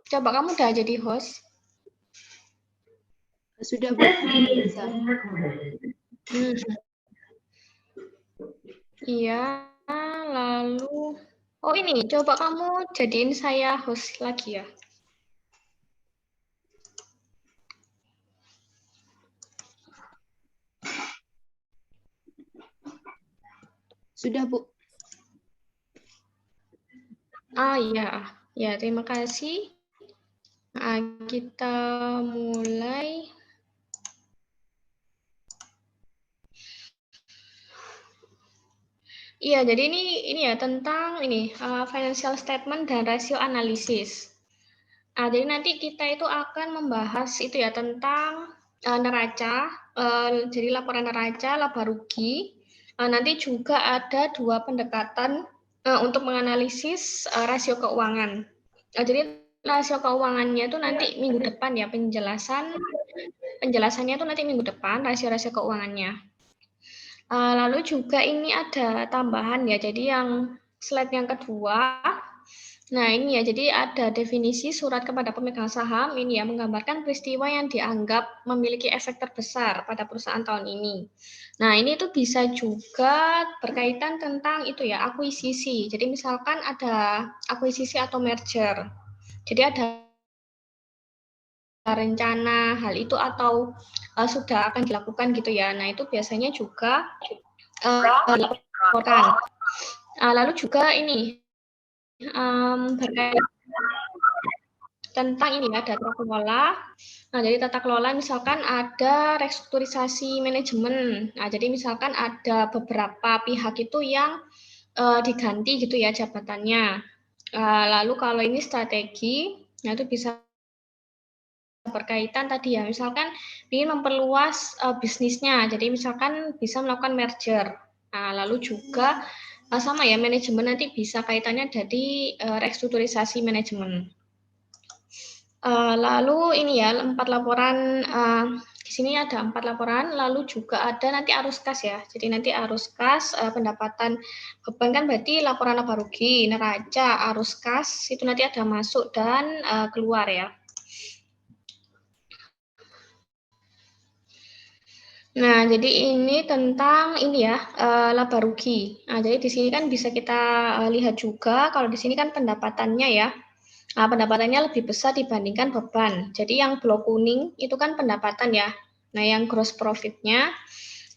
Coba kamu udah jadi host. Sudah, Bu. Bisa. Iya, lalu oh ini coba kamu jadiin saya host lagi ya. Sudah, Bu. Iya. Ya, terima kasih. Nah, kita mulai. Iya, jadi ini ya tentang financial statement dan rasio analisis. Nah, jadi nanti kita itu akan membahas itu ya tentang neraca, jadi laporan neraca, laba rugi. Nanti juga ada 2 pendekatan untuk menganalisis rasio keuangan. Jadi rasio keuangannya itu nanti minggu depan ya penjelasannya itu nanti minggu depan rasio-rasio keuangannya. Lalu juga ini ada tambahan ya, jadi yang slide yang kedua, nah ini ya, jadi ada definisi surat kepada pemegang saham, ini ya, menggambarkan peristiwa yang dianggap memiliki efek terbesar pada perusahaan tahun ini. Nah, ini itu bisa juga berkaitan tentang itu ya, akuisisi. Jadi misalkan ada akuisisi atau merger. Jadi ada rencana hal itu atau sudah akan dilakukan gitu ya. Nah, itu biasanya juga dilaporkan. Lalu juga ini berkaitan tentang ini ya tata kelola. Nah, jadi tata kelola misalkan ada restrukturisasi manajemen. Nah, jadi misalkan ada beberapa pihak itu yang diganti gitu ya jabatannya. Lalu kalau ini strategi, nah itu bisa berkaitan tadi ya, misalkan ingin memperluas bisnisnya, jadi misalkan bisa melakukan merger. Nah, lalu juga sama ya manajemen nanti bisa kaitannya dari restrukturisasi manajemen. Lalu ini ya 4 laporan, di sini ada 4 laporan, lalu juga ada nanti arus kas ya. Jadi nanti arus kas pendapatan beban kan berarti laporan laba rugi, neraca, arus kas itu nanti ada masuk dan keluar ya. Nah, jadi ini tentang ini ya, laba rugi. Nah, jadi di sini kan bisa kita lihat juga kalau di sini kan pendapatannya ya. Nah, pendapatannya lebih besar dibandingkan beban. Jadi yang blok kuning itu kan pendapatan ya. Nah, yang gross profit-nya,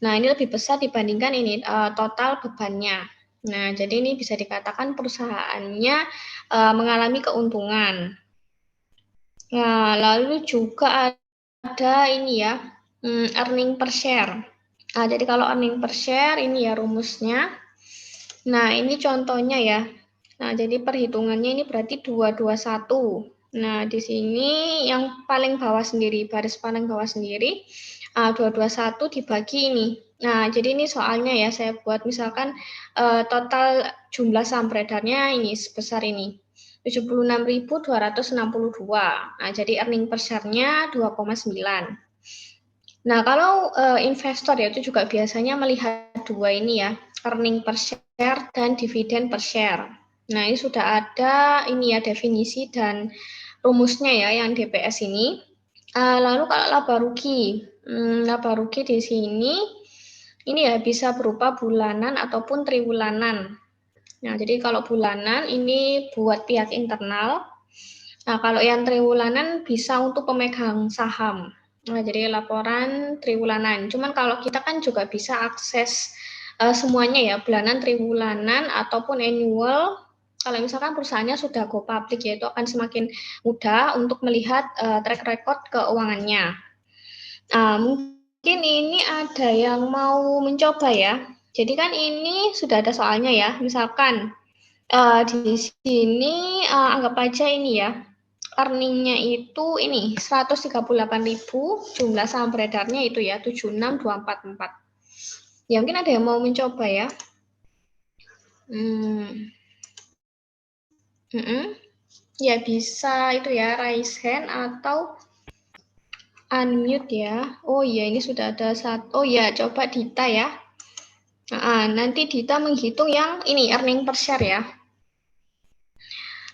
nah ini lebih besar dibandingkan ini total bebannya. Nah, jadi ini bisa dikatakan perusahaannya mengalami keuntungan. Nah, lalu juga ada ini ya, earning per share. Nah, jadi kalau earning per share ini ya rumusnya. Nah, ini contohnya ya. Nah, jadi perhitungannya ini berarti 221. Nah, di sini yang paling bawah sendiri, baris paling bawah sendiri, 221 dibagi ini. Nah, jadi ini soalnya ya, saya buat misalkan total jumlah saham beredarnya ini sebesar ini. 76.262. Nah, jadi earning per share-nya 2,9. Nah, kalau investor ya itu juga biasanya melihat dua ini ya, earning per share dan dividen per share. Nah, ini sudah ada ini ya definisi dan rumusnya ya yang DPS ini. Lalu kalau laba rugi di sini ini ya bisa berupa bulanan ataupun triwulanan. Nah, jadi kalau bulanan ini buat pihak internal. Nah, kalau yang triwulanan bisa untuk pemegang saham. Nah, jadi laporan triwulanan. Cuman kalau kita kan juga bisa akses semuanya ya, bulanan, triwulanan, ataupun annual. Kalau misalkan perusahaannya sudah go public, ya itu akan semakin mudah untuk melihat track record keuangannya. Mungkin ini ada yang mau mencoba ya. Jadi kan ini sudah ada soalnya ya. Misalkan di sini anggap aja ini ya, earning-nya itu ini 138.000, jumlah saham beredarnya itu ya 76244. Ya mungkin ada yang mau mencoba ya. Ya bisa itu ya raise hand atau unmute ya. Oh iya ini sudah ada satu. Oh ya coba Dita ya. Nanti Dita menghitung yang ini earning per share ya.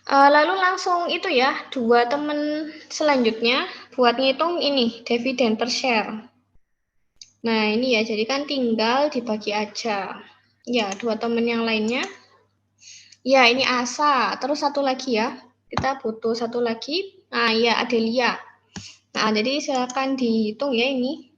Lalu langsung itu ya, dua teman selanjutnya buat ngitung ini, dividen per share. Nah, ini ya, jadi kan tinggal dibagi aja. Ya, dua teman yang lainnya. Ya, ini Asa. Terus satu lagi ya, kita butuh satu lagi. Nah, ya, Adelia. Nah, jadi silakan dihitung ya ini.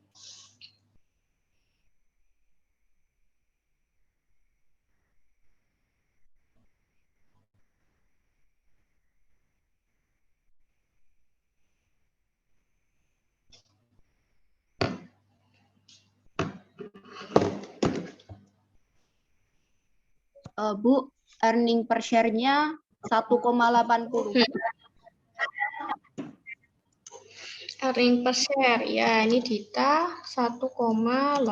Bu, earning per share-nya 1,80. Earning per share, ya ini Dita 1,80.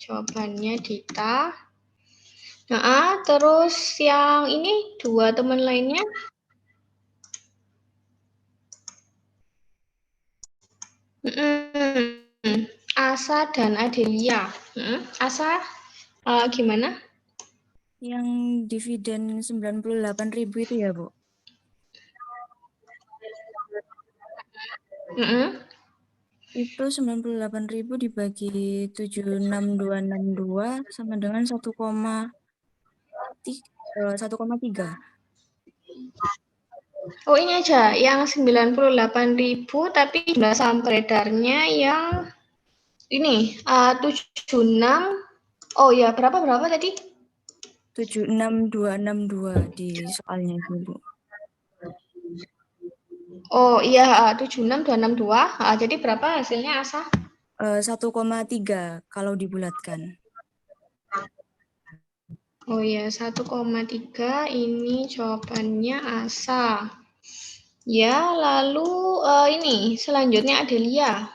Jawabannya Dita. Nah, terus yang ini dua teman lainnya. Asa dan Adelia. Asa, gimana? Yang dividen 98.000 itu ya, Bu? Itu 98.000 dibagi 76262 sama dengan 1,3. Oh, ini aja yang 98.000 tapi jumlah saham beredarnya yang ini 76. Oh ya, berapa tadi? 76262 di soalnya itu, Bu. Oh iya, 76262. Jadi berapa hasilnya, Asa? 1,3 kalau dibulatkan. Oh ya, 1,3 ini jawabannya Asa. Ya, lalu ini selanjutnya Adelia.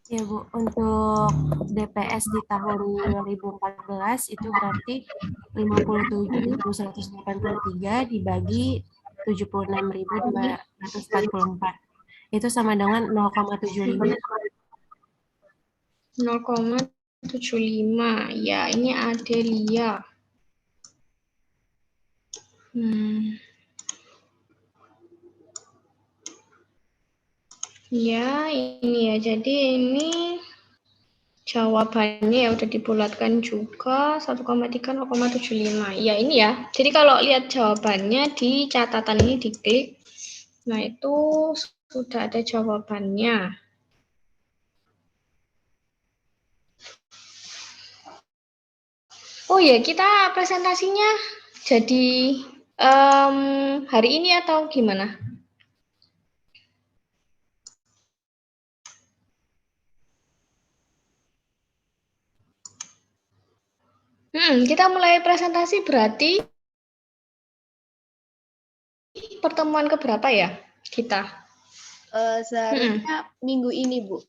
Ya Bu, untuk DPS di tahun 2014 itu berarti 57.183 dibagi 76.244. Itu sama dengan 0,75. 0,75. Ya, ini Adelia. Ya, ini ya. Jadi ini jawabannya ya udah dibulatkan juga 1,3 0,75. Ya, ini ya. Jadi kalau lihat jawabannya di catatan ini diklik. Nah, itu sudah ada jawabannya. Oh ya, kita presentasinya jadi hari ini atau gimana? Kita mulai presentasi berarti pertemuan keberapa ya kita? Seharusnya minggu ini, Bu.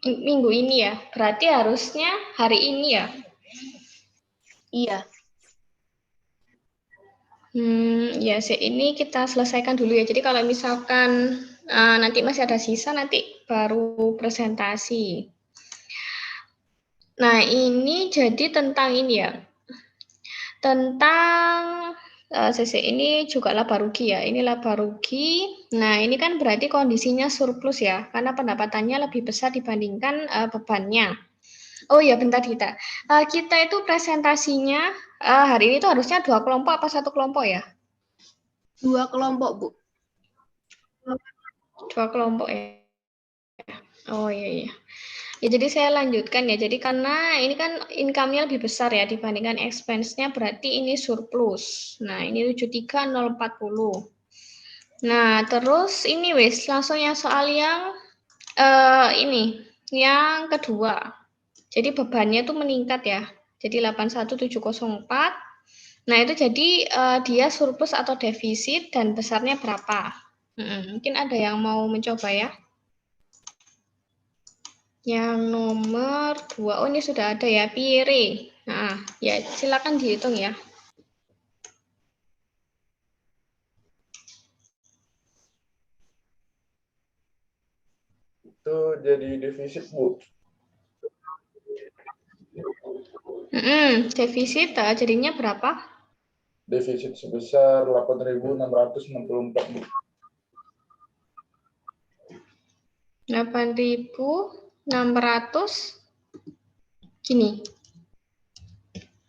Minggu ini ya, berarti harusnya hari ini ya? Iya. Ya, ini kita selesaikan dulu ya. Jadi kalau misalkan nanti masih ada sisa, nanti baru presentasi. Nah, ini jadi tentang ini ya. Tentang CC ini juga laba rugi ya. Ini laba rugi. Nah, ini kan berarti kondisinya surplus ya, karena pendapatannya lebih besar dibandingkan bebannya. Oh ya, bentar kita. Kita itu presentasinya hari ini tuh harusnya 2 kelompok apa 1 kelompok ya? 2 kelompok, Bu. 2 kelompok ya. Oh iya. Ya, jadi saya lanjutkan ya. Jadi karena ini kan income-nya lebih besar ya dibandingkan expense-nya, berarti ini surplus. Nah, ini 73.040. Nah, terus ini wis langsung yang soal yang ini, yang kedua. Jadi bebannya itu meningkat ya. Jadi 81.704. Nah, itu jadi dia surplus atau defisit dan besarnya berapa? Mungkin ada yang mau mencoba ya? Yang nomor 2, oh ini sudah ada ya, Pire. Nah, ya silakan dihitung ya. Itu jadi defisit, Bu. Defisit jadinya berapa? Defisit sebesar 8.664, Bu. 8.600 gini.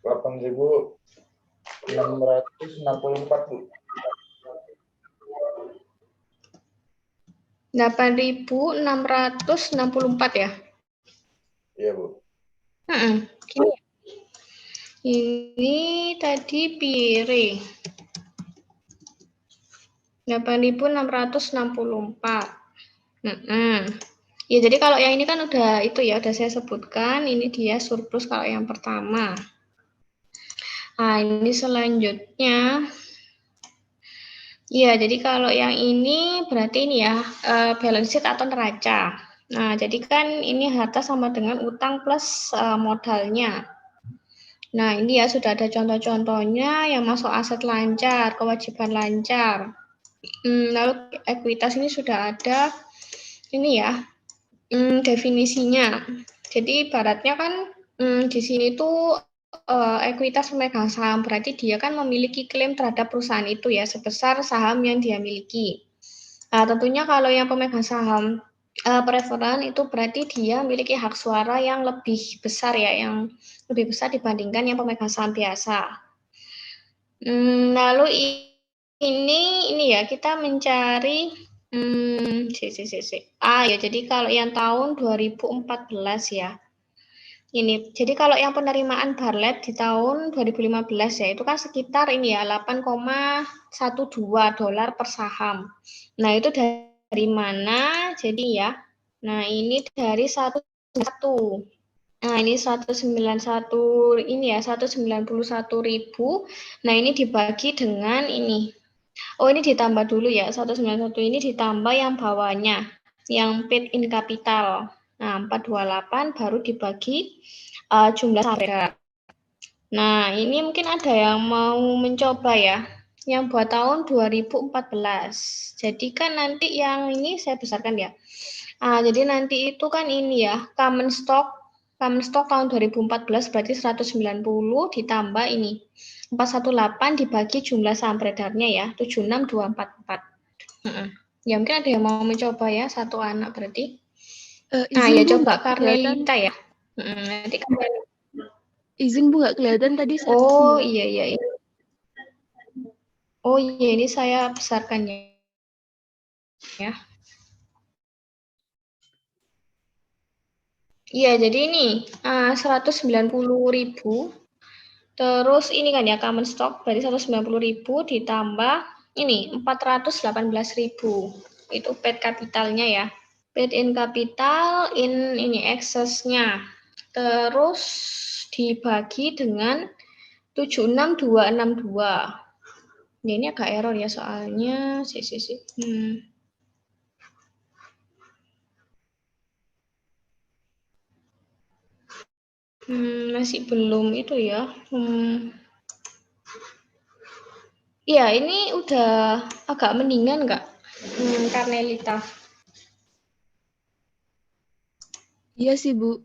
8.664, Bu. 8.664 ya? Iya, Bu. Gini. Ini tadi piring. 8.664. Ya, jadi kalau yang ini kan udah saya sebutkan, ini dia surplus kalau yang pertama. Nah, ini selanjutnya. Iya, jadi kalau yang ini berarti ini ya, balance sheet atau neraca. Nah, jadi kan ini harta sama dengan utang plus modalnya. Nah, ini ya sudah ada contoh-contohnya yang masuk aset lancar, kewajiban lancar. Lalu ekuitas ini sudah ada ini ya, definisinya. Jadi ibaratnya kan di sini tuh ekuitas pemegang saham, berarti dia kan memiliki klaim terhadap perusahaan itu ya, sebesar saham yang dia miliki. Nah, tentunya kalau yang pemegang saham preferen itu berarti dia memiliki hak suara yang lebih besar ya, yang lebih besar dibandingkan yang pemegang saham biasa. Lalu ini ya, kita mencari ya, jadi kalau yang tahun 2014 ya. Ini, jadi kalau yang penerimaan Barlet di tahun 2015 ya, itu kan sekitar ini ya, 8,12 dolar per saham. Nah, itu dari mana? Jadi ya, nah ini dari 1. Nah, ini 191 ini ya, 191.000. Nah, ini dibagi dengan ini. Oh, ini ditambah dulu ya, 191 ini ditambah yang bawahnya, yang paid in capital. Nah, 428 baru dibagi jumlah saham. Nah, ini mungkin ada yang mau mencoba ya, yang buat tahun 2014. Jadi kan nanti yang ini saya besarkan ya. Jadi nanti itu kan ini ya, common stock tahun 2014 berarti 190 ditambah ini 418 dibagi jumlah saham beredarnya ya, 76244. Ya mungkin ada yang mau mencoba ya, satu anak berarti. Nah, ya coba Karnelita ya. Nanti Izin Bu, nggak kelihatan tadi. Oh iya. Oh iya, ini saya besarkan ya. Iya, jadi ini 190.000. Terus ini kan ya, common stock berarti 190.000 ditambah ini 418.000. Itu paid capitalnya ya. Paid in capital ini excess-nya. Terus dibagi dengan 76262. Ya, ini agak error ya soalnya. Masih belum itu ya. Iya, ini udah agak mendingan nggak, Karnelita? Iya sih Bu,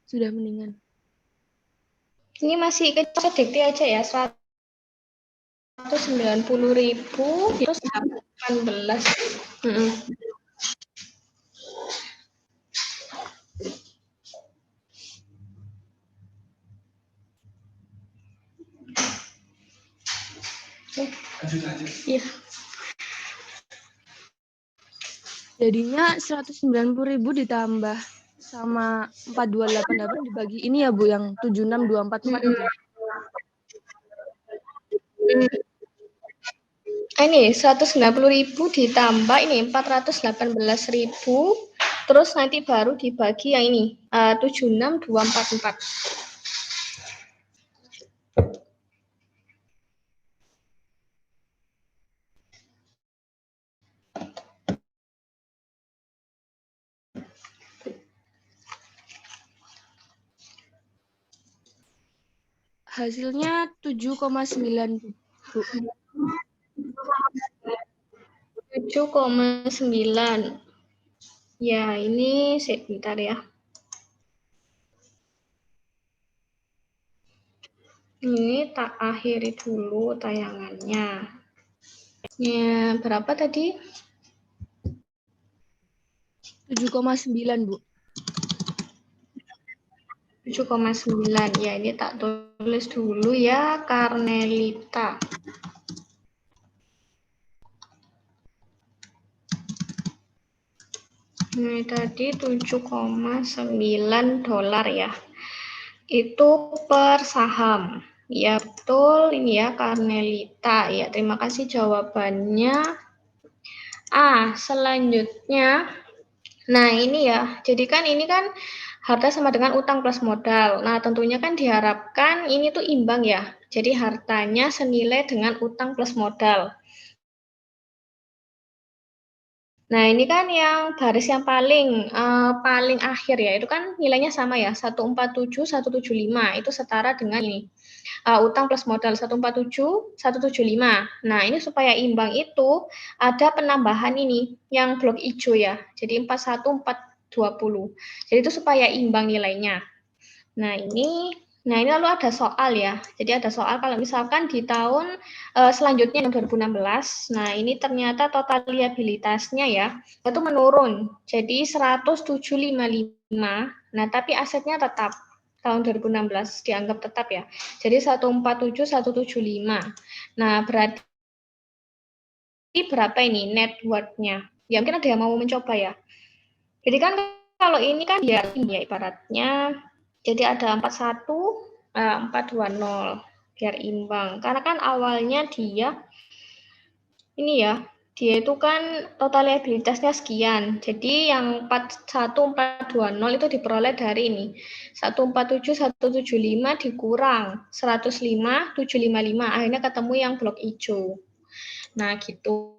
sudah mendingan. Ini masih kecil dikti aja ya, 190.000 terus 18. Iya. Jadinya 190.000 ditambah sama 4288 dibagi ini ya Bu, yang 76244 itu. Ini 190.000 ditambah ini 418.000, terus nanti baru dibagi yang ini 76244. Hasilnya 7,9 Bu. 7,9. Ya, ini sebentar ya. Ini tak akhiri dulu tayangannya. Ya, berapa tadi? 7,9 Bu. 7,9. Ya, ini tak tulis dulu ya, Karnelita. Ini tadi 7,9 dolar ya. Itu per saham. Ya, betul. Ini ya, Karnelita. Ya, terima kasih jawabannya. Selanjutnya. Nah, ini ya. Jadi kan ini kan harta sama dengan utang plus modal. Nah, tentunya kan diharapkan ini tuh imbang ya. Jadi hartanya senilai dengan utang plus modal. Nah, ini kan yang baris yang paling akhir ya, itu kan nilainya sama ya, 147, 175, itu setara dengan ini. Utang plus modal 147, 175. Nah, ini supaya imbang itu ada penambahan ini, yang blok hijau ya, jadi 41, 420. Jadi itu supaya imbang nilainya. Nah, ini lalu ada soal ya. Jadi ada soal kalau misalkan di tahun selanjutnya yang 2016, nah ini ternyata total liabilitasnya ya, itu menurun. Jadi 10755. Nah, tapi asetnya tetap tahun 2016 dianggap tetap ya. Jadi 147 175. Nah, berarti berapa ini net worth-nya? Ya mungkin ada yang mau mencoba ya. Jadi kan kalau ini kan ya ibaratnya jadi ada 41, 420 biar imbang. Karena kan awalnya dia ini ya, dia itu kan total liabilitasnya sekian. Jadi yang 41420 itu diperoleh dari ini. 147 175 dikurang 105 755. Akhirnya ketemu yang blok hijau. Nah, gitu.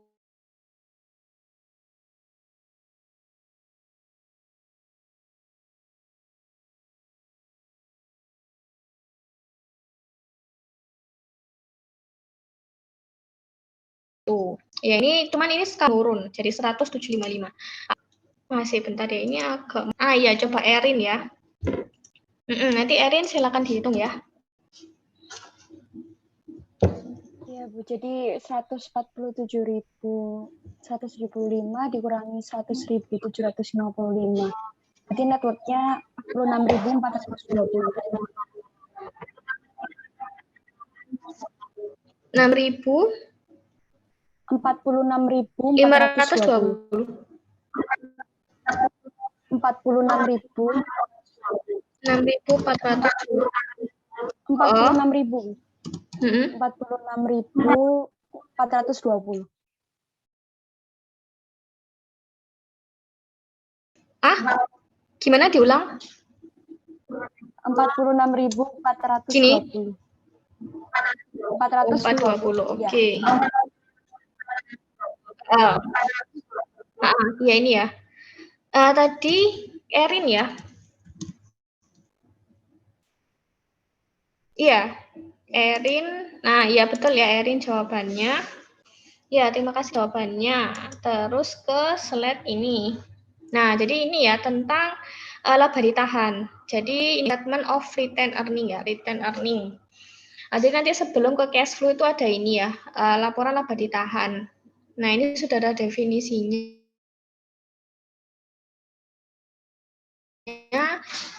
Tuh. Ya ini cuman ini sekarang turun jadi 10755. Masih bentar ya, ini agak ya coba Erin ya. Nanti Erin silakan dihitung ya. Iya Bu, jadi 147.175 dikurangi 100.755. Jadi networknya 46.420. 6.000 46.420. 46.000 6.420. 46.000. 46.420. Gimana diulang? 46.420. 420. Oke. Ya ini ya. Tadi Erin ya. Iya, Erin. Nah, iya betul ya Erin jawabannya. Ya, terima kasih jawabannya. Terus ke slide ini. Nah, jadi ini ya tentang laba ditahan. Jadi statement of return earning ya, return earning. Jadi nanti sebelum ke cash flow itu ada ini ya, laporan laba ditahan. Nah, ini sudah ada definisinya.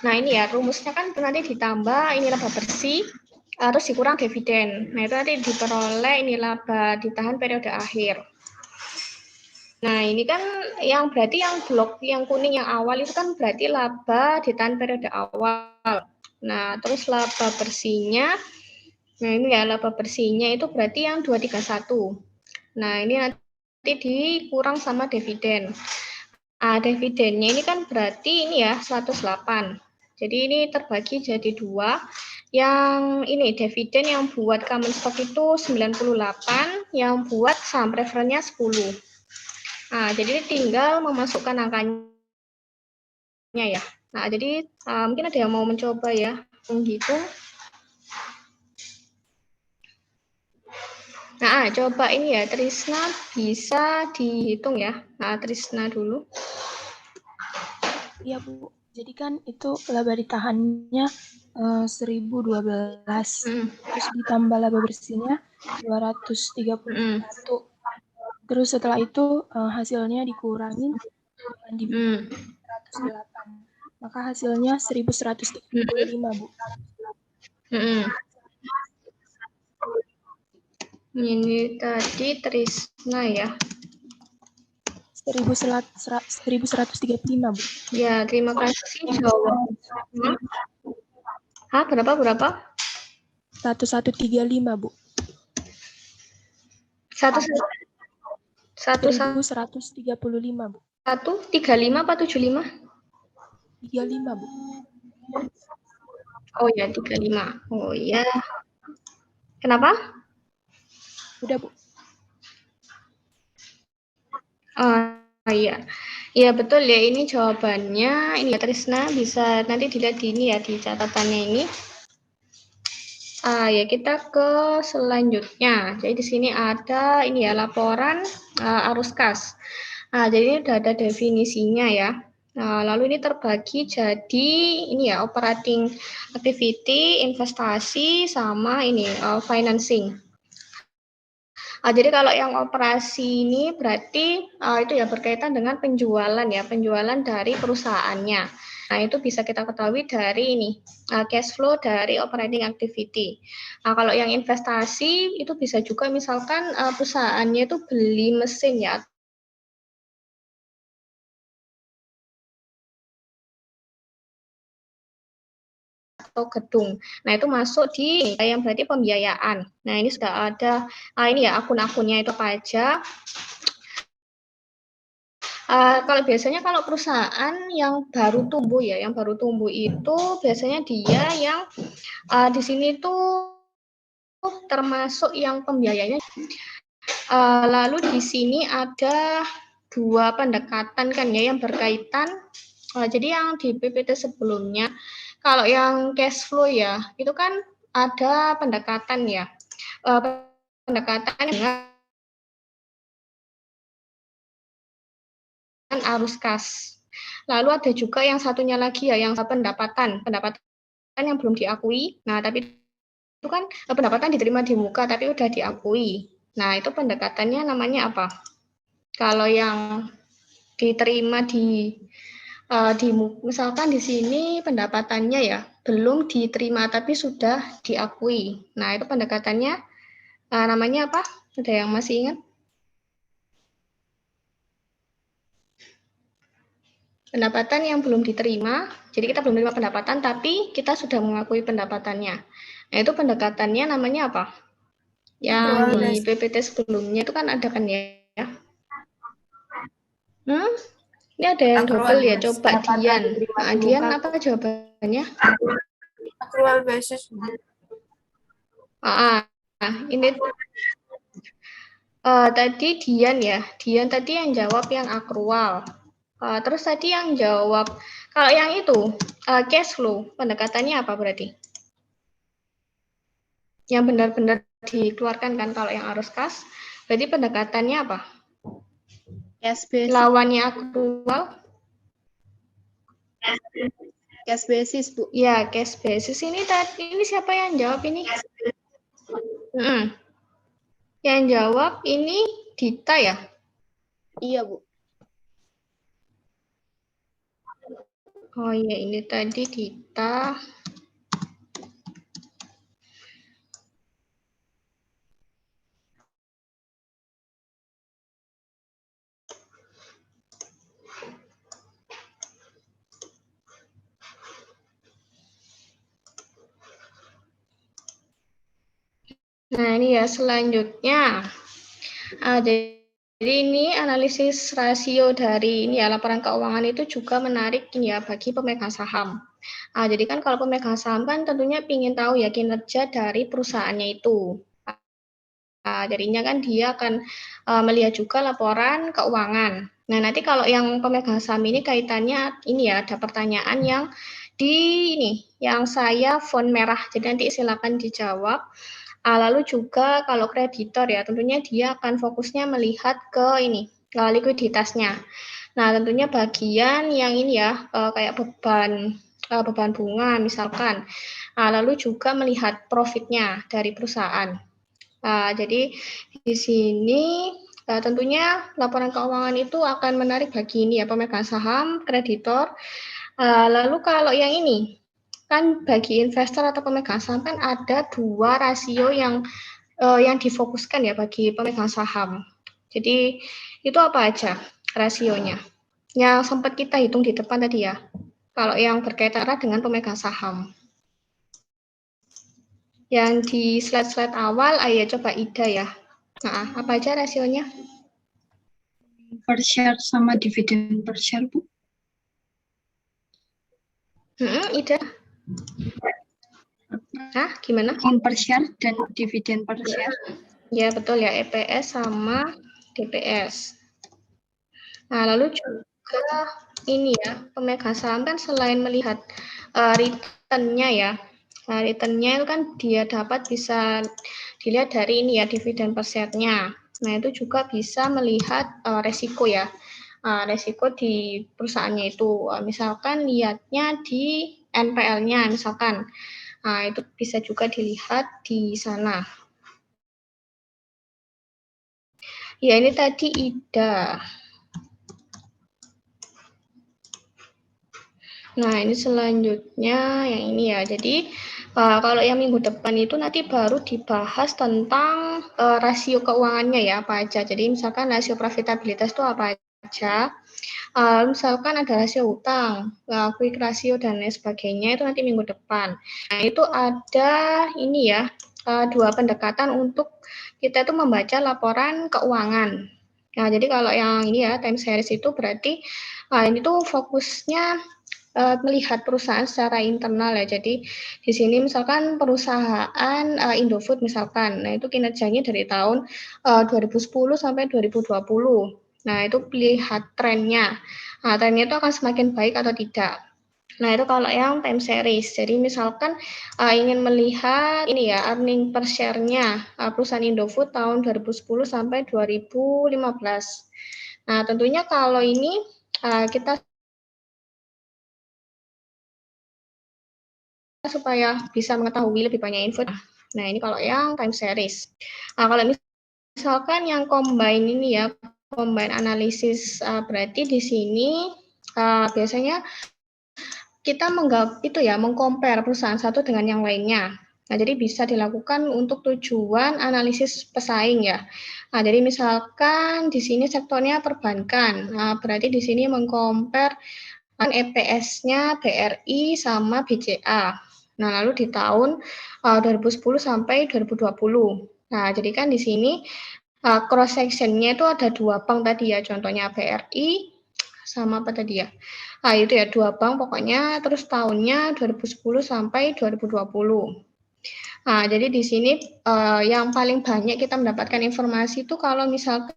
Nah, ini ya rumusnya kan nanti ditambah ini laba bersih, terus dikurang dividen. Nah, itu nanti diperoleh ini laba ditahan periode akhir. Nah, ini kan yang berarti yang blok yang kuning yang awal itu kan berarti laba ditahan periode awal. Nah, terus laba bersihnya, nah ini ya laba bersihnya itu berarti yang 231. Nah, ini nanti dikurang sama dividen. Dividennya ini kan berarti ini ya 108. Jadi ini terbagi jadi 2. Yang ini dividen yang buat common stock itu 98, yang buat saham preferennya 10. Jadi tinggal memasukkan angkanya ya. Nah, jadi mungkin ada yang mau mencoba ya menghitung. Nah, coba ini ya Trisna bisa dihitung ya. Nah, Trisna dulu. Iya Bu, jadi kan itu laba ditahannya 1012. Mm, Terus ditambah laba bersihnya 231. Terus setelah itu hasilnya dikurangin dengan dividen mm, 108. Maka hasilnya 1135, Bu. mm. Ini tadi Trisna ya. 1135, Bu. Ya, terima kasih jawabnya. Hah, berapa? 1135, Bu. 1135, Bu. 135 apa 75? 35, Bu. Oh ya, 35. Oh ya. Kenapa? Udah, Bu. Iya. Ya betul ya, ini jawabannya. Ini ya Trisna, bisa nanti dilihat di ini ya, di catatannya ini. Ya kita ke selanjutnya. Jadi di sini ada ini ya laporan arus kas. Jadi ini sudah ada definisinya ya. Lalu ini terbagi jadi ini ya operating activity, investasi, sama ini financing. Jadi kalau yang operasi ini berarti itu ya berkaitan dengan penjualan ya, penjualan dari perusahaannya. Nah, itu bisa kita ketahui dari ini, cash flow dari operating activity. Kalau yang investasi itu bisa juga misalkan perusahaannya itu beli mesin ya, atau gedung. Nah, itu masuk di yang berarti pembiayaan. Nah, ini sudah ada ini ya akun-akunnya itu apa aja. Kalau biasanya kalau perusahaan yang baru tumbuh ya, yang baru tumbuh itu biasanya dia yang di sini tuh termasuk yang pembiayanya. Lalu di sini ada dua pendekatan kan ya yang berkaitan. Jadi yang di PPT sebelumnya, kalau yang cash flow ya, itu kan ada pendekatan ya, pendekatan dengan arus kas. Lalu ada juga yang satunya lagi ya, yang pendapatan yang belum diakui. Nah, tapi itu kan pendapatan diterima di muka tapi udah diakui. Nah, itu pendekatannya namanya apa? Kalau yang diterima di misalkan di sini pendapatannya ya belum diterima tapi sudah diakui. Nah, itu pendekatannya namanya apa? Ada yang masih ingat? Pendapatan yang belum diterima, jadi kita belum menerima pendapatan tapi kita sudah mengakui pendapatannya. Nah, itu pendekatannya namanya apa? Yang di PPT sebelumnya itu kan ada kan ya? Ini ada yang double ya, coba Dian. Dian apa jawabannya? Accrual basis. Ini tadi Dian ya. Dian tadi yang jawab yang akrual. Terus tadi yang jawab, kalau yang itu cash flow, pendekatannya apa berarti? Yang benar-benar dikeluarkan kan kalau yang arus kas, berarti pendekatannya apa? Cash basis. Lawannya akrual? Cash basis, Bu. Ya, cash basis ini tadi, ini siapa yang jawab ini? Yang jawab ini Dita ya? Iya, Bu. Oh iya, ini tadi Dita. Nah, ini ya selanjutnya. Jadi ini analisis rasio dari ini ya laporan keuangan itu juga menarik ya bagi pemegang saham. Jadi kan kalau pemegang saham kan tentunya ingin tahu ya kinerja dari perusahaannya itu. Jadinya kan dia akan melihat juga laporan keuangan. Nah, nanti kalau yang pemegang saham ini kaitannya ini ya ada pertanyaan yang yang saya font merah. Jadi nanti silakan dijawab. Lalu juga kalau kreditor ya tentunya dia akan fokusnya melihat ke likuiditasnya. Nah, tentunya bagian yang ini ya kayak beban beban bunga misalkan. Lalu juga melihat profitnya dari perusahaan. Jadi di sini tentunya laporan keuangan itu akan menarik bagi ini ya pemegang saham, kreditor. Lalu kalau yang ini kan bagi investor atau pemegang saham kan ada 2 rasio yang difokuskan ya bagi pemegang saham. Jadi itu apa aja rasionya? Yang sempat kita hitung di depan tadi ya. Kalau yang berkaitan erat dengan pemegang saham. Yang di slide-slide awal, ayo coba Ida ya. Nah, apa aja rasionya? Per share sama dividen per share, Bu. Ida. Gimana? Per share dan dividen per share. Ya, betul ya, EPS sama DPS. Nah, lalu juga ini ya, pemegang saham kan selain melihat return-nya ya. Nah, return-nya itu kan dia dapat bisa dilihat dari ini ya, dividen per share-nya. Nah, itu juga bisa melihat resiko ya. Resiko di perusahaannya itu. Misalkan lihatnya di NPL-nya misalkan. Nah, itu bisa juga dilihat di sana. Ya, ini tadi Ida. Nah, ini selanjutnya yang ini ya. Jadi, kalau yang minggu depan itu nanti baru dibahas tentang rasio keuangannya ya, apa aja. Jadi, misalkan rasio profitabilitas itu apa aja. Misalkan ada rasio utang, quick ratio, dan lain sebagainya, itu nanti minggu depan. Nah, itu ada ini ya, 2 pendekatan untuk kita itu membaca laporan keuangan. Nah, jadi kalau yang ini ya, time series itu berarti ini tuh fokusnya melihat perusahaan secara internal ya. Jadi di sini misalkan perusahaan Indofood misalkan, nah itu kinerjanya dari tahun 2010 sampai 2020. Nah, itu lihat trennya. Nah, trennya itu akan semakin baik atau tidak. Nah, itu kalau yang time series. Jadi misalkan ingin melihat ini ya, earning per share-nya perusahaan Indofood tahun 2010 sampai 2015. Nah, tentunya kalau ini kita supaya bisa mengetahui lebih banyak info. Nah, ini kalau yang time series. Nah, kalau misalkan yang combine ini ya, combine analisis, berarti di sini biasanya kita mengcompare perusahaan satu dengan yang lainnya. Nah, jadi bisa dilakukan untuk tujuan analisis pesaing ya. Nah, jadi misalkan di sini sektornya perbankan. Nah, berarti di sini mengcompare EPS-nya BRI sama BCA. Nah, lalu di tahun 2010 sampai 2020. Nah, jadi kan di sini cross section-nya itu ada 2 bank tadi ya, contohnya BRI sama apa tadi ya? Itu ya 2 bank pokoknya, terus tahunnya 2010 sampai 2020. Nah, jadi di sini yang paling banyak kita mendapatkan informasi itu kalau misalkan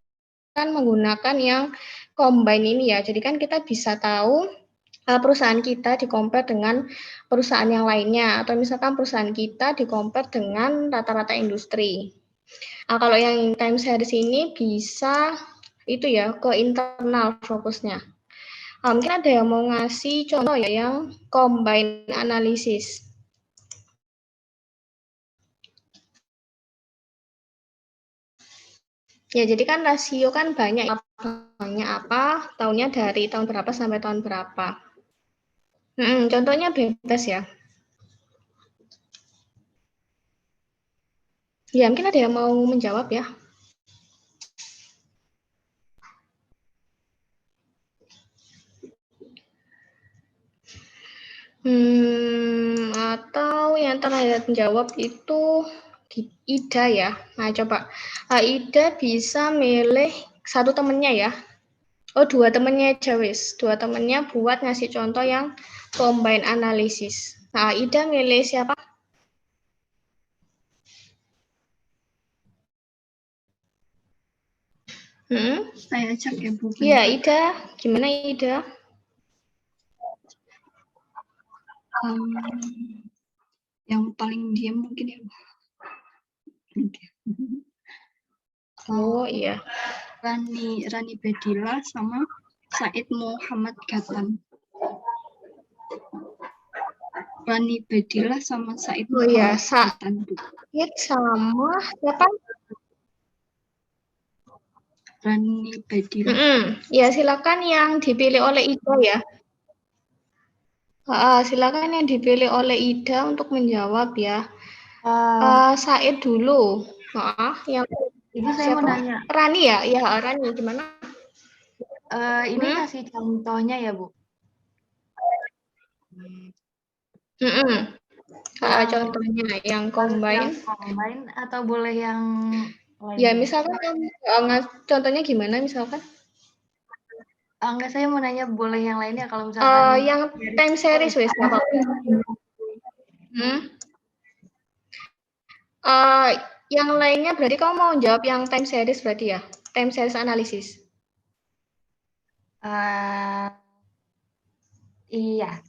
menggunakan yang combine ini ya. Jadi kan kita bisa tahu perusahaan kita di-compare dengan perusahaan yang lainnya, atau misalkan perusahaan kita di-compare dengan rata-rata industri. Kalau yang time series ini bisa itu ya ke internal fokusnya. Mungkin ada yang mau ngasih contoh ya yang combine analisis. Ya, jadi kan rasio kan banyak apa, tahunnya dari tahun berapa sampai tahun berapa. Contohnya bebas ya. Ya, mungkin ada yang mau menjawab ya. Atau yang terakhir menjawab itu Ida ya. Nah, coba Ida bisa milih satu temennya ya. Oh, 2 temennya aja wis. 2 temennya buat ngasih contoh yang combine analisis. Nah, Ida milih siapa? Saya cek ya, Bu. Iya, Ida. Gimana Ida? Yang paling diam mungkin ya. Oh iya. Rani Bedila sama Said Muhammad Gatan. Rani Badilah sama Said Oh iya, Muhammad, Bu. Said sama siapa? Rani Badilah. Ya, silakan yang dipilih oleh Ida ya. Silakan yang dipilih oleh Ida untuk menjawab ya. Said dulu. Yang Ibu saya siapa? mau nanya. Rani ya? Ya, Rani gimana? Ini kasih contohnya ya, Bu. Contohnya yang combine. Yang combine atau boleh yang lain? Ya, misalkan contohnya gimana misalkan? Enggak, saya mau nanya boleh yang lainnya kalau misalkan yang time series wes. Yang lainnya berarti kamu mau jawab yang time series berarti ya? Time series analisis. Iya.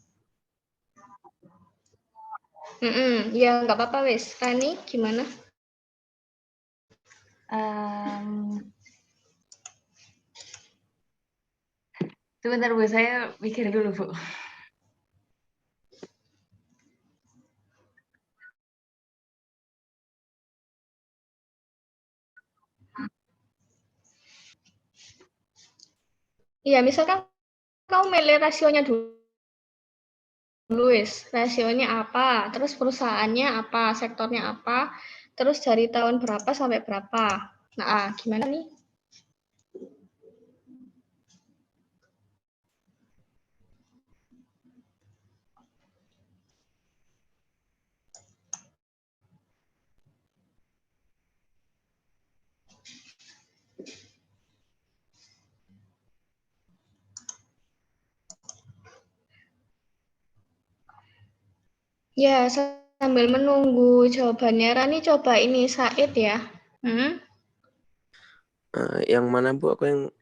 Ya nggak apa-apa wes. Rani gimana? Sebentar Bu, saya pikir dulu Bu. Iya, misalkan kamu milih rasionya dulu wes. Rasionya apa? Terus perusahaannya apa? Sektornya apa? Terus dari tahun berapa sampai berapa? Nah, gimana nih? Ya, sambil menunggu jawabannya, Rani coba ini Said ya. Yang mana Bu? Aku yang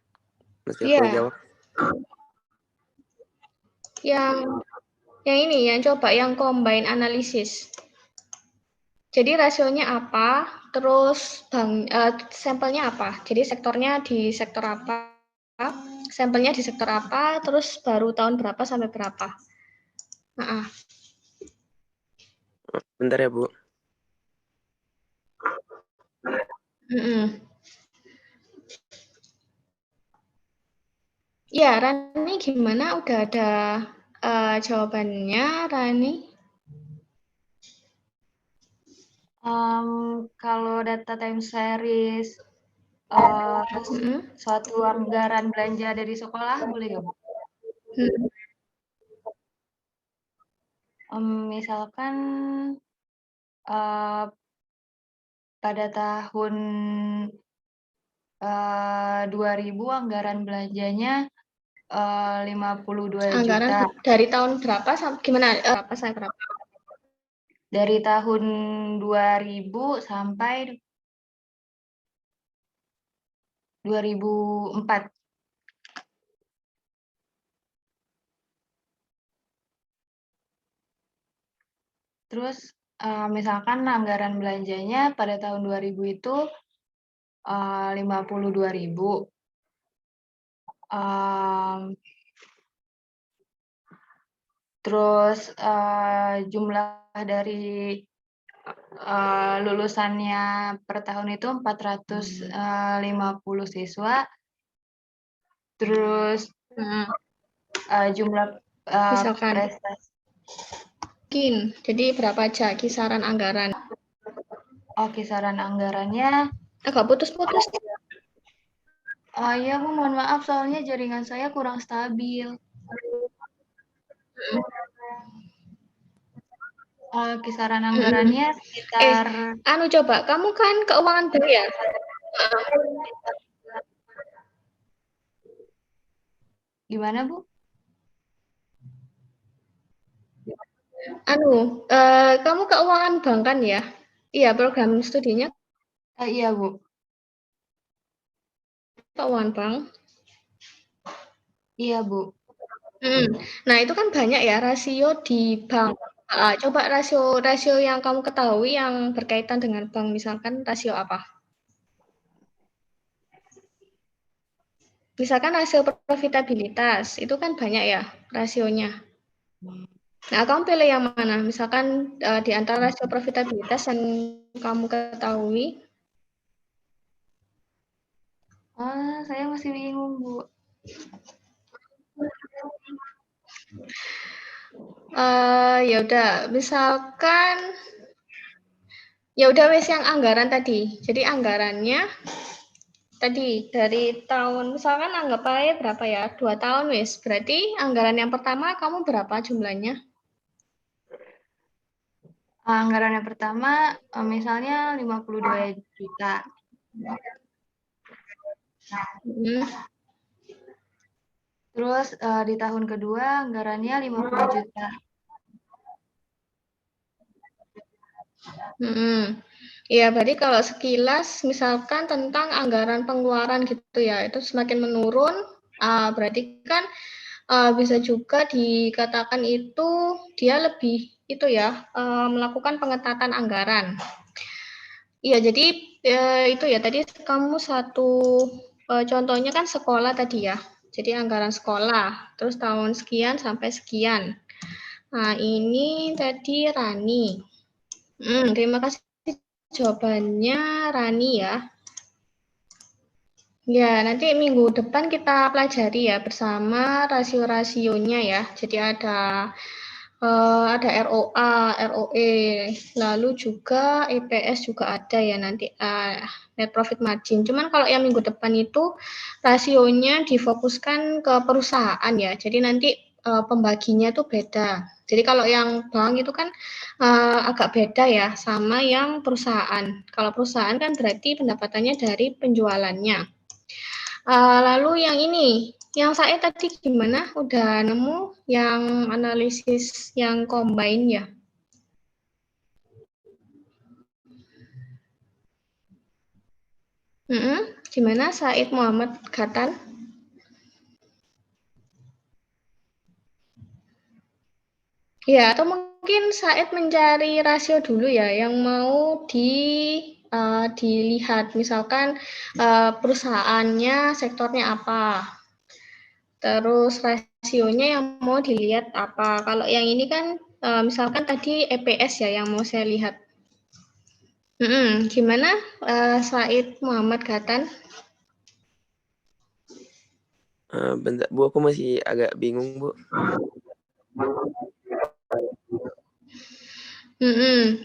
mesti Iya. aku jawab. Yang ini, yang coba yang combine analisis. Jadi rasionya apa, terus sampelnya apa. Jadi sektornya di sektor apa, sampelnya di sektor apa, terus baru tahun berapa sampai berapa. Bentar ya Bu. Ya, Rani gimana? Udah ada jawabannya, Rani? Kalau data time series suatu anggaran belanja dari sekolah boleh nggak Bu? Misalkan pada tahun 2000 anggaran belanjanya 52 anggaran juta. Dari tahun berapa sampai gimana? Berapa sampai berapa? Dari tahun 2000 sampai 2004. Terus misalkan anggaran belanjanya pada tahun 2000 itu 52.000. Terus jumlah dari lulusannya per tahun itu 450 siswa. Terus jumlah prestasi. Jadi berapa aja kisaran anggaran? Kisaran anggarannya agak putus-putus. Ya Bu, mohon maaf soalnya jaringan saya kurang stabil. Kisaran anggarannya sekitar coba kamu kan keuangan bank ya? Gimana Bu? Kamu keuangan bank kan ya? Iya, program studinya? Iya Bu. Keuangan bank? Iya Bu. Nah itu kan banyak ya rasio di bank. Coba rasio yang kamu ketahui yang berkaitan dengan bank, misalkan rasio apa? Misalkan rasio profitabilitas, itu kan banyak ya rasionya. Nah, kamu pilih yang mana? Misalkan di antara rasio profitabilitas yang kamu ketahui. Saya masih bingung, Bu. Ya udah, misalkan ya udah wes yang anggaran tadi. Jadi anggarannya tadi dari tahun, misalkan anggap aja berapa ya? 2 tahun wes. Berarti anggaran yang pertama kamu berapa jumlahnya? Anggaran yang pertama misalnya 52 juta. Terus di tahun kedua anggarannya 50 juta. Ya, berarti kalau sekilas misalkan tentang anggaran pengeluaran gitu ya, itu semakin menurun, berarti kan bisa juga dikatakan itu dia lebih itu ya, melakukan pengetatan anggaran. Iya, jadi itu ya tadi kamu satu contohnya kan sekolah tadi ya. Jadi anggaran sekolah, terus tahun sekian sampai sekian. Nah, ini tadi Rani. Terima kasih jawabannya Rani ya. Ya, nanti minggu depan kita pelajari ya bersama rasio-rasionya ya. Jadi ada ROA, ROE, lalu juga EPS juga ada ya nanti net profit margin. Cuman kalau yang minggu depan itu rasionya difokuskan ke perusahaan ya. Jadi nanti pembaginya tuh beda. Jadi kalau yang bank itu kan agak beda ya sama yang perusahaan. Kalau perusahaan kan berarti pendapatannya dari penjualannya. Lalu yang ini, yang saya tadi gimana? Udah nemu yang analisis yang combine ya? Gimana Said Muhammad Ghatan? Ya, atau mungkin Said mencari rasio dulu ya, yang mau dilihat. Misalkan perusahaannya sektornya apa. Terus rasionya yang mau dilihat apa. Kalau yang ini kan misalkan tadi EPS ya yang mau saya lihat. Gimana Said Muhammad Ghatan? Bentar, Bu, aku masih agak bingung, Bu.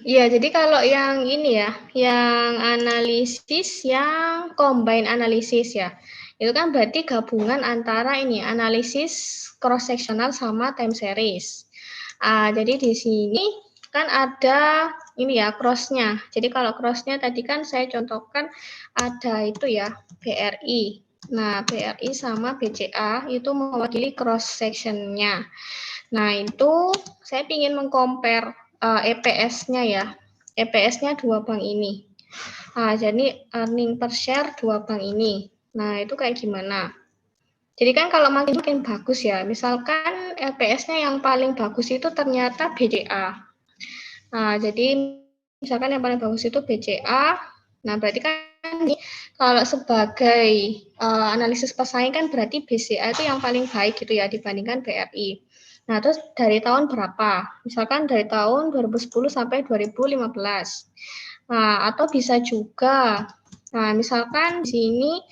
Iya, jadi kalau yang ini ya, yang analisis, yang combine analisis ya, itu kan berarti gabungan antara ini analisis cross sectional sama time series. Jadi di sini kan ada ini ya cross-nya. Jadi kalau cross-nya tadi kan saya contohkan ada itu ya BRI. Nah BRI sama BCA itu mewakili cross section-nya. Nah itu saya ingin mengcompare EPS-nya ya. EPS-nya dua bank ini. Jadi earning per share dua bank ini. Nah, itu kayak gimana? Jadi kan kalau makin bagus ya, misalkan EPS-nya yang paling bagus itu ternyata BCA. Jadi misalkan yang paling bagus itu BCA. Nah, berarti kan kalau sebagai analisis pesaing kan berarti BCA itu yang paling baik gitu ya dibandingkan BRI. Nah, terus dari tahun berapa? Misalkan dari tahun 2010 sampai 2015. Nah, atau bisa juga, nah misalkan di sini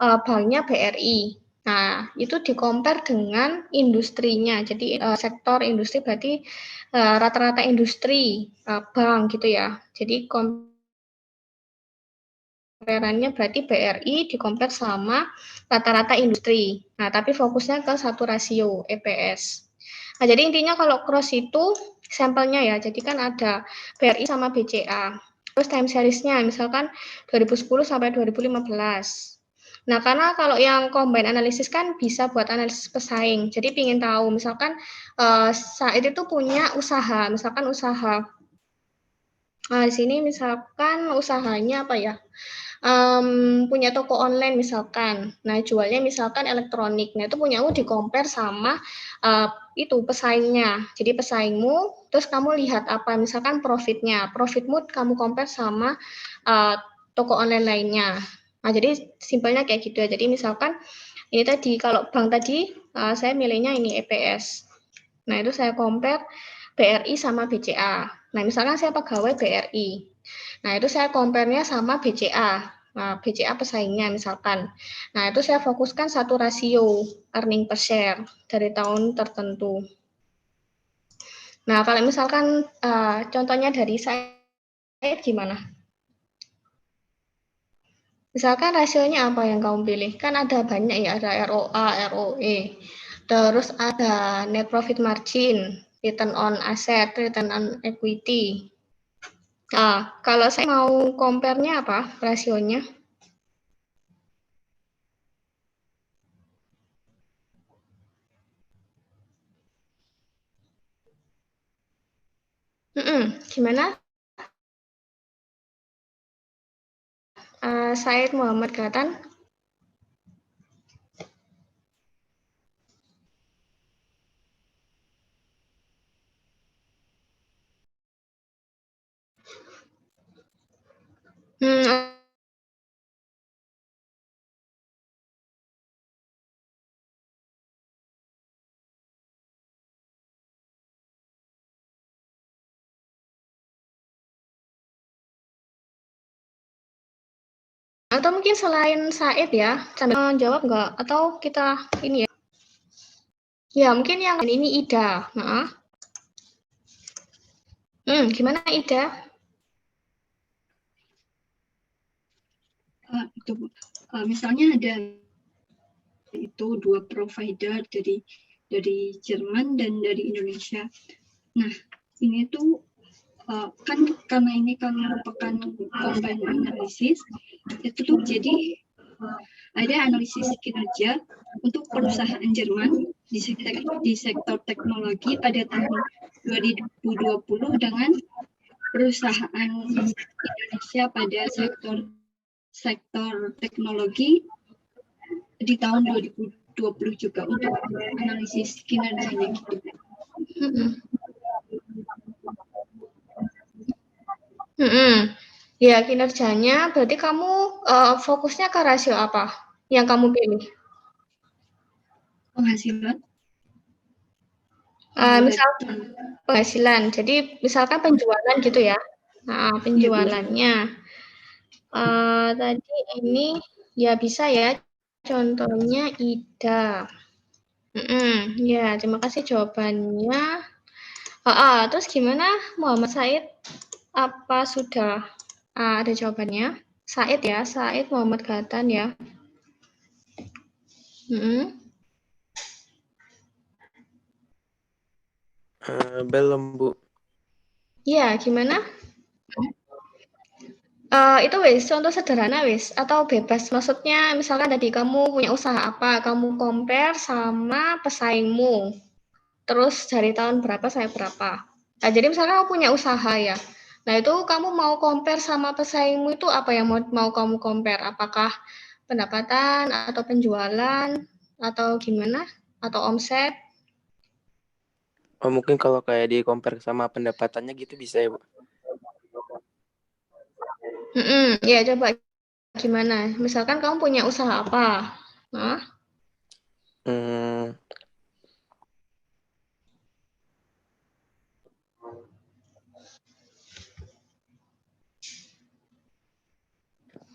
banknya BRI. Nah, itu di-compare dengan industrinya. Jadi sektor industri berarti rata-rata industri bank gitu ya. Jadi comparannya berarti BRI di-compare sama rata-rata industri. Nah, tapi fokusnya ke satu rasio EPS. Nah, jadi intinya kalau cross itu sampelnya ya. Jadi kan ada BRI sama BCA. Terus time series-nya misalkan 2010 sampai 2015. Nah, karena kalau yang combine analisis kan bisa buat analisis pesaing. Jadi ingin tahu misalkan Said itu punya usaha, misalkan usaha. Nah, di sini misalkan usahanya apa ya? Punya toko online misalkan. Nah, jualnya misalkan elektronik. Nah, itu punyamu di-compare sama itu pesaingnya. Jadi pesaingmu, terus kamu lihat apa misalkan profitnya. Profitmu kamu compare sama toko online lainnya. Nah, jadi simpelnya kayak gitu ya. Jadi misalkan ini tadi kalau bank tadi saya milihnya ini EPS. Nah, itu saya compare BRI sama BCA. Nah, misalkan saya pegawai BRI. Nah, itu saya compare-nya sama BCA. Nah, BCA pesaingnya misalkan. Nah, itu saya fokuskan satu rasio earning per share dari tahun tertentu. Nah, kalau misalkan contohnya dari saya gimana? Misalkan rasionya apa yang kamu pilih? Kan ada banyak ya, ada ROA, ROE. Terus ada net profit margin, return on asset, return on equity. Nah, kalau saya mau compare-nya apa rasionya? Gimana? Said Muhammad Gatan. Atau mungkin selain Said ya, sambil jawab nggak? Atau kita ini ya? Ya, mungkin yang ini Ida. Nah. Gimana Ida? Itu Bu. Misalnya ada itu 2 provider dari Jerman dan dari Indonesia. Nah, ini tuh kan karena ini kan merupakan combine analisis, itu tuh jadi ada analisis kinerja untuk perusahaan Jerman di sektor teknologi pada tahun 2020 dengan perusahaan Indonesia pada sektor teknologi di tahun 2020 juga untuk analisis kinerjanya gitu. Ya, kinerjanya berarti kamu fokusnya ke rasio apa yang kamu pilih? Penghasilan. Misal penghasilan, jadi misalkan penjualan gitu ya. Nah, penjualannya. Tadi ini ya bisa ya, contohnya Ida. Ya, terima kasih jawabannya. Terus gimana Muhammad Said? Apa sudah ada jawabannya? Said ya, Said Muhammad Gatan ya. Belum, Bu. Iya, gimana? Itu wis, contoh sederhana wis, atau bebas. Maksudnya misalkan tadi kamu punya usaha apa, kamu compare sama pesaingmu. Terus dari tahun berapa sampai berapa. Nah, jadi misalkan kamu punya usaha ya. Nah, itu kamu mau compare sama pesaingmu itu apa yang mau kamu compare? Apakah pendapatan atau penjualan atau gimana? Atau omset? Oh, mungkin kalau kayak di compare sama pendapatannya gitu bisa ya, Bu? Ya, coba gimana? Misalkan kamu punya usaha apa? Hah?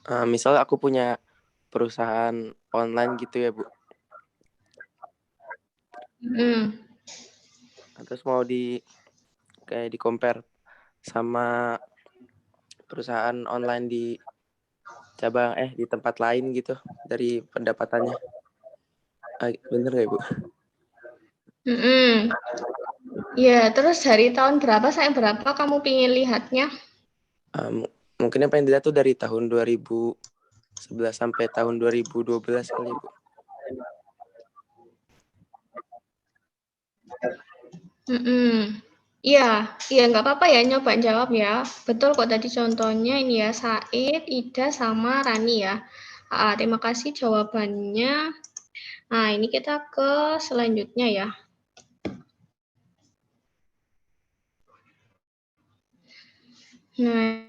Misalnya aku punya perusahaan online gitu ya, Bu. Terus mau kayak di compare sama perusahaan online di cabang di tempat lain gitu dari pendapatannya. Bener ya, Bu? Ya, terus dari tahun berapa sampai berapa kamu ingin lihatnya? Mungkin yang pengen dilihat tuh dari tahun 2011 sampai tahun 2012 kali, Bu. Iya, nggak apa-apa ya nyoba jawab ya. Betul kok tadi contohnya ini ya, Said, Ida, sama Rani ya. Terima kasih jawabannya. Nah, ini kita ke selanjutnya ya. Nah,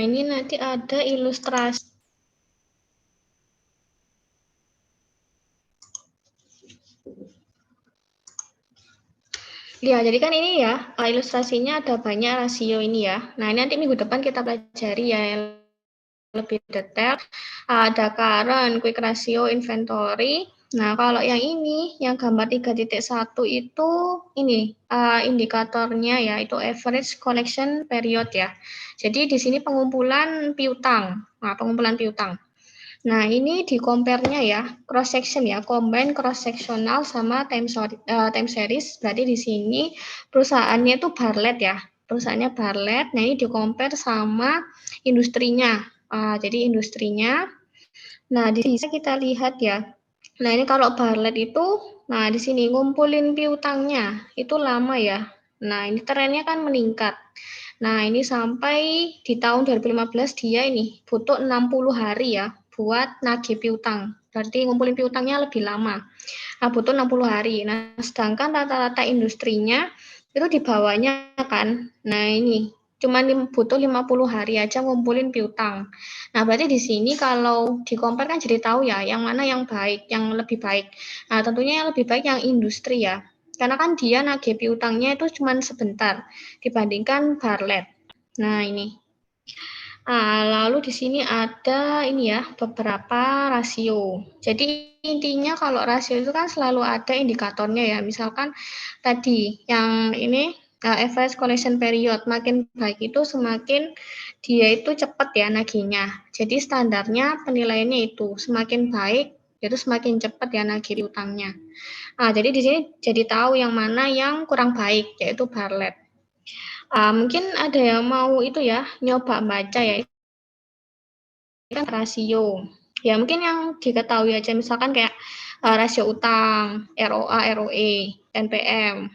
ini nanti ada ilustrasi. Ya, jadi kan ini ya, ilustrasinya ada banyak rasio ini ya. Nah, ini nanti minggu depan kita pelajari ya yang lebih detail. Ada current, quick ratio, inventory. Nah, kalau yang ini, yang gambar 3.1 itu ini indikatornya ya, itu average collection period ya. Jadi di sini pengumpulan piutang. Nah, pengumpulan piutang. Nah, ini di compare-nya ya, cross section ya, combine cross sectional sama time series. Berarti di sini perusahaannya itu Bartlett ya. Perusahaannya Bartlett. Nah, ini di compare sama industrinya. Jadi industrinya. Nah, di sini kita lihat ya. Nah, ini kalau Bartlett itu, nah di sini ngumpulin piutangnya itu lama ya. Nah, ini trennya kan meningkat. Nah, ini sampai di tahun 2015 dia ini butuh 60 hari ya buat nagih piutang. Berarti ngumpulin piutangnya lebih lama. Nah, butuh 60 hari. Nah, sedangkan rata-rata industrinya itu di bawahnya kan. Nah, ini cuma butuh 50 hari aja ngumpulin piutang. Nah, berarti di sini kalau di-compare kan jadi tahu ya yang mana yang baik, yang lebih baik. Nah, tentunya yang lebih baik yang industri ya. Karena kan dia nagih piutangnya itu cuma sebentar dibandingkan Bartlett. Nah, ini. Lalu di sini ada ini ya, beberapa rasio. Jadi intinya kalau rasio itu kan selalu ada indikatornya ya. Misalkan tadi yang ini average collection period, makin baik itu semakin dia itu cepat ya nagihnya. Jadi standarnya penilaiannya itu semakin baik itu semakin cepat ya nagih utangnya. Jadi di sini jadi tahu yang mana yang kurang baik yaitu Bartlett. Mungkin ada yang mau itu ya nyoba baca ya kan rasio. Ya mungkin yang diketahui aja misalkan kayak rasio utang, ROA, ROE, NPM.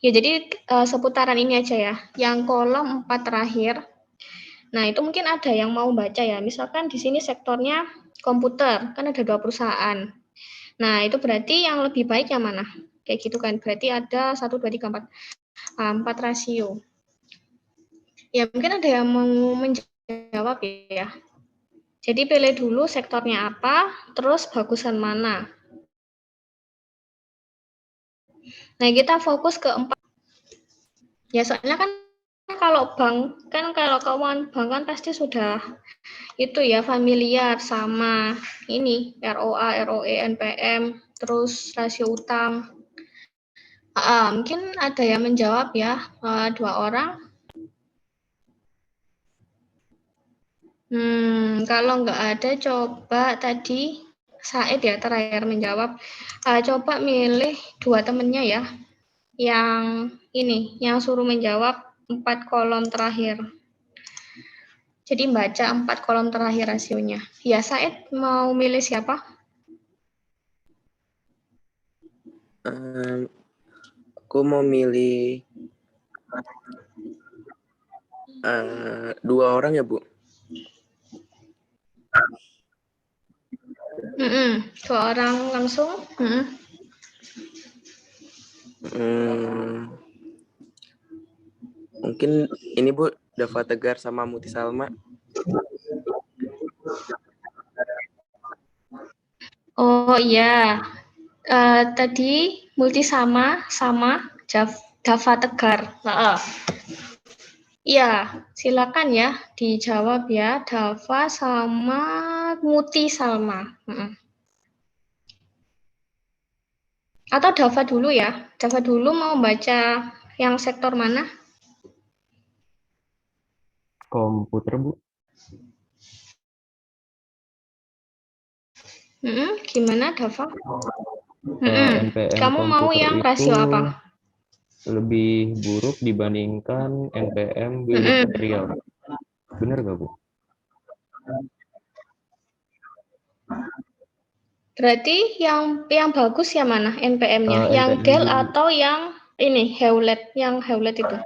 Ya jadi seputaran ini aja ya. Yang kolom 4 terakhir. Nah, itu mungkin ada yang mau baca ya. Misalkan di sini sektornya komputer, kan ada 2 perusahaan. Nah, itu berarti yang lebih baik yang mana? Kayak gitu kan. Berarti ada 1 2 3 4 4 rasio. Ya mungkin ada yang mau menjawab ya. Jadi pilih dulu sektornya apa, terus bagusan mana. Nah, kita fokus ke 4. Ya, soalnya kan kalau bank, kan kalau keuangan bank kan pasti sudah itu ya familiar sama ini, ROA, ROE, NPM, terus rasio utang. Mungkin ada yang menjawab ya, 2 orang. Kalau nggak ada, coba tadi Said ya terakhir menjawab. Coba milih 2 temennya ya, yang ini, yang suruh menjawab 4 kolom terakhir. Jadi baca 4 kolom terakhir rasionya. Ya, Said mau milih siapa? Aku mau milih 2 orang ya, Bu. 2 orang langsung. Mungkin ini Bu, Dava Tegar sama Muti Salma. Oh iya, tadi Multi sama Dava Tegar. Iya, silakan ya dijawab ya, Dava sama Muti Salma. Atau Dava dulu ya, Dava dulu mau baca yang sektor mana? Komputer, Bu. Gimana, Dava? NPM Kamu mau komputer yang itu rasio apa? lebih buruk dibandingkan NPM building material. Benar nggak, Bu? Berarti yang bagus yang mana? NPM-nya? Yang NPM Dell atau yang ini Hewlett? Yang Hewlett itu?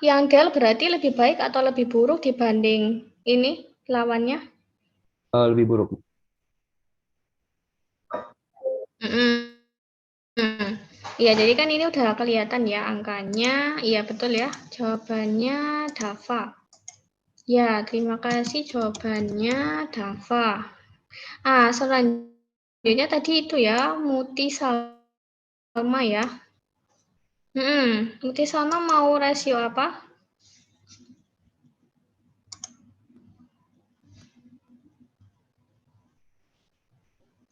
Yang Dell berarti lebih baik atau lebih buruk dibanding ini lawannya? Lebih buruk. Iya, jadi kan ini udah kelihatan ya angkanya. Iya, betul ya. Jawabannya Dava. Ya, terima kasih jawabannya Dava. Selanjutnya tadi itu ya, Muti Salma Salma ya. Muti Salma mau rasio apa?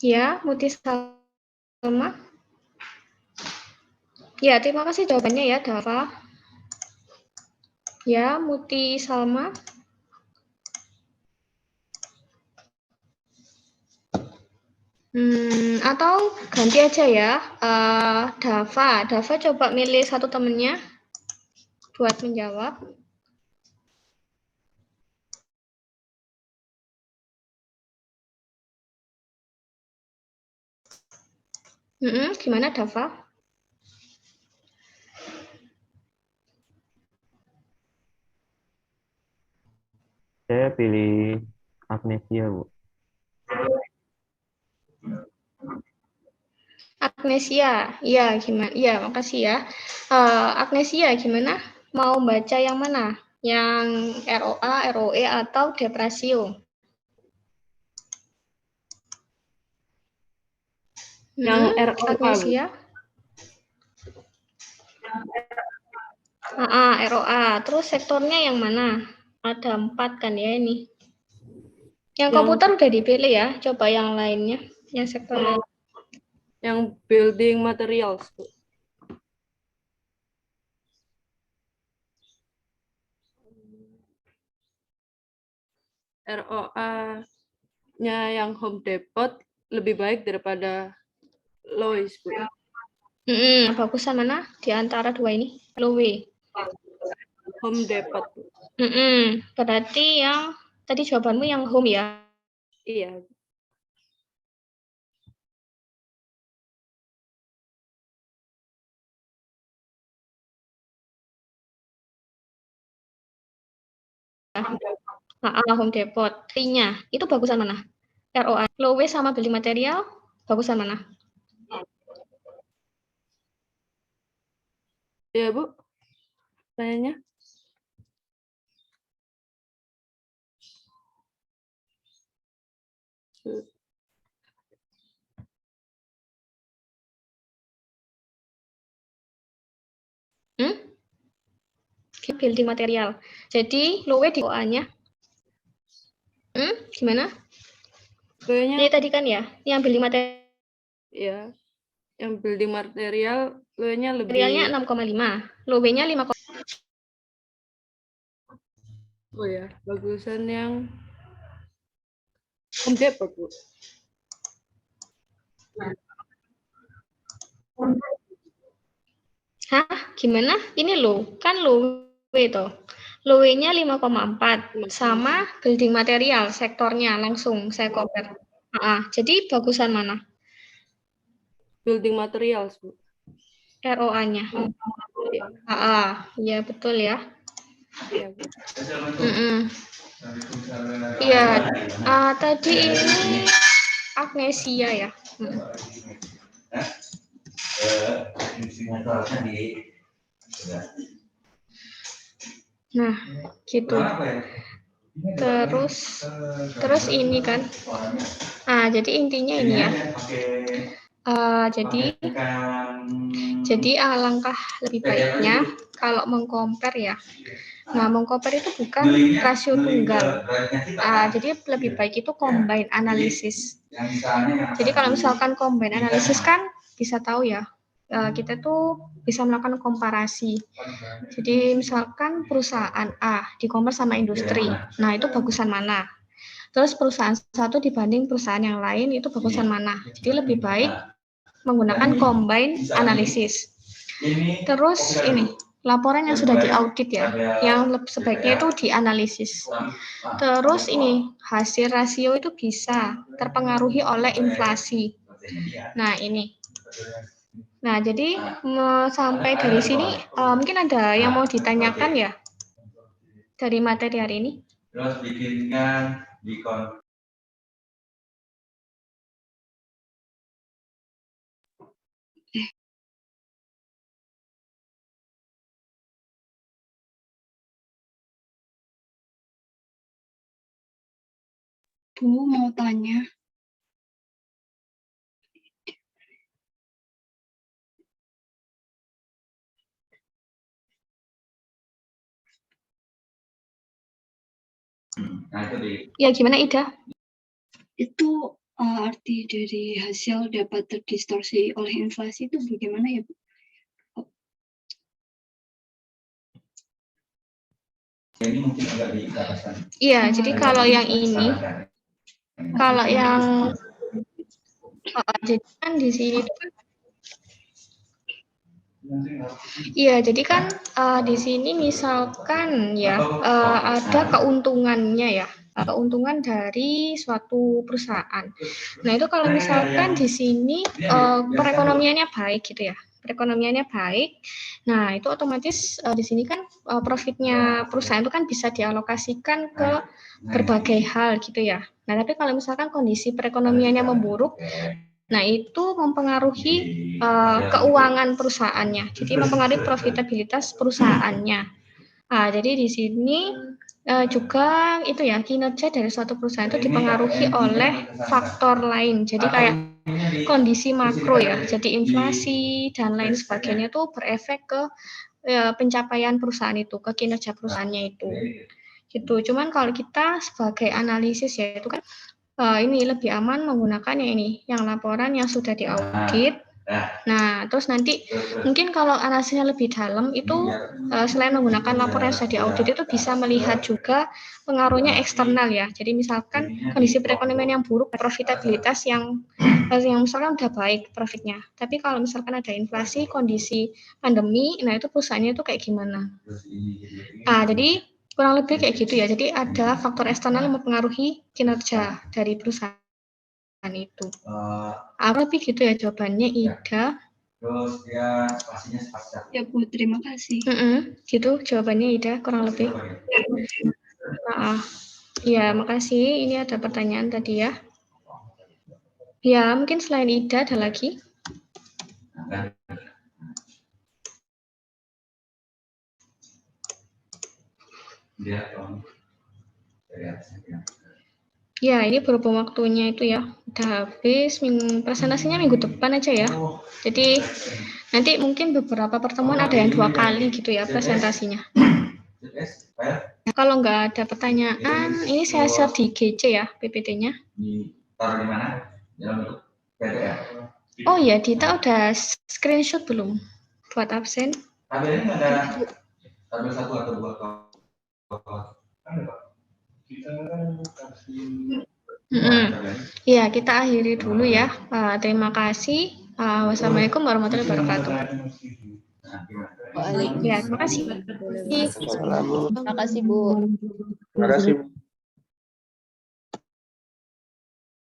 Ya, Muti Salma. Ya, terima kasih jawabannya ya, Dava. Ya, Muti Salma. Atau ganti aja ya, Dava. Dava coba milih satu temennya buat menjawab. Gimana Dava? Saya pilih Agnesia, Bu. Agnesia, ya gimana? Ya makasih ya. Agnesia gimana? Mau baca yang mana? Yang ROA, ROE atau depresio? Yang ROA, Agnesia. ROA. Terus sektornya yang mana? Ada 4 kan ya ini. Yang komputer udah dipilih ya. Coba yang lainnya. Yang sektor lain. Yang building materials, Bu. ROA-nya yang Home Depot lebih baik daripada Lois, Bu. Bagusan mana di antara dua ini? Lowe. Home Depot. Berarti yang tadi jawabanmu yang home ya? Iya. Home Depot. T-nya itu bagusan mana? ROA. Lowe sama building material bagusan mana? Iya, Bu. Tanya. Building material. Jadi Lowe di OA-nya. Gimana? Ini tadi kan ya, yang building material. Iya. Yang building material Lowe-nya lebih. Materialnya 6,5. Lowe-nya 5. Oh ya, bagusan yang Home Depot, Bu. Hah? Gimana? Ini lo, kan Lowe itu. Lowe-nya 5,4 sama building material sektornya langsung saya compare. Jadi bagusan mana? Building materials, Bu. ROA-nya. Iya betul ya. Iya, Bu. Iya, tadi ini Agnesia ya. Nah, gitu. Terus ini kan. Jadi intinya ini ya. Jadi alangkah lebih baiknya kalau mengcompare ya. Nah, mengcompare itu bukan rasio tunggal. Jadi lebih baik itu combine analysis. Jadi kalau misalkan combine analysis kan bisa tahu ya, kita tuh bisa melakukan komparasi. Jadi misalkan perusahaan A di-compare sama industri. Nah, itu bagusan mana? Terus perusahaan satu dibanding perusahaan yang lain itu bagusan mana? Jadi lebih baik menggunakan combine analysis. Terus ini laporan yang sudah diaudit ya, yang sebaiknya itu dianalisis. Terus ini hasil rasio itu bisa terpengaruhi oleh inflasi. Nah ini. Nah jadi sampai dari sini mungkin ada yang mau ditanyakan ya dari materi hari ini. Terus bikinkan di Bu, mau tanya. Nah, itu di Ya, gimana Ida? Itu arti dari hasil dapat terdistorsi oleh inflasi itu bagaimana ya, Bu? ini mungkin agak dijelaskan. Iya, jadi kalau yang ini, kalau yang jadi kan di sini tuh kan, iya, jadi kan di sini misalkan ya ada keuntungannya ya, keuntungan dari suatu perusahaan. Nah itu kalau misalkan di sini perekonomiannya baik gitu ya, perekonomiannya baik. Nah itu otomatis di sini kan profitnya perusahaan itu kan bisa dialokasikan ke berbagai hal gitu ya. Nah tapi kalau misalkan kondisi perekonomiannya memburuk, nah, itu mempengaruhi keuangan perusahaannya, jadi mempengaruhi profitabilitas perusahaannya. Nah, jadi di sini juga itu ya, kinerja dari suatu perusahaan itu dipengaruhi oleh faktor lain. Jadi kayak kondisi makro ya, jadi inflasi dan lain sebagainya itu berefek ke pencapaian perusahaan itu, ke kinerja perusahaannya itu. Gitu. Cuman kalau kita sebagai analisis ya itu kan ini lebih aman menggunakan yang laporan yang sudah diaudit. Nah, terus nanti mungkin kalau analisisnya lebih dalam itu selain menggunakan laporan yang sudah diaudit itu bisa melihat juga pengaruhnya eksternal ya. Jadi misalkan kondisi perekonomian yang buruk, profitabilitas yang misalkan udah baik profitnya. Tapi kalau misalkan ada inflasi, kondisi pandemi, nah itu perusahaannya itu kayak gimana? Jadi kurang lebih kayak gitu ya. Jadi ada faktor eksternal yang mempengaruhi kinerja dari perusahaan itu. Lebih gitu ya jawabannya, Ida. Terus dia pastinya sepakat. Ya Bu, terima kasih. Gitu jawabannya Ida, kurang lebih. Ya, makasih. Ini ada pertanyaan tadi ya. Ya, mungkin selain Ida ada lagi? Ya, ini berhubung waktunya itu ya, udah habis. Presentasinya minggu depan aja ya. Jadi nanti mungkin beberapa pertemuan ada yang 2 kali gitu ya presentasinya. Kalau nggak ada pertanyaan, ini saya share di GC ya PPT-nya. Taruh di mana? Dalam PDF. Oh ya, Dita udah screenshot belum buat absen? Tabel ini ada tabel 1 atau 2. Ya, kita akhiri dulu ya. Terima kasih. Wassalamualaikum warahmatullahi wabarakatuh. Waalaikumsalam. Ya, terima kasih. Assalamualaikum. Terima kasih, Bu. Terima kasih.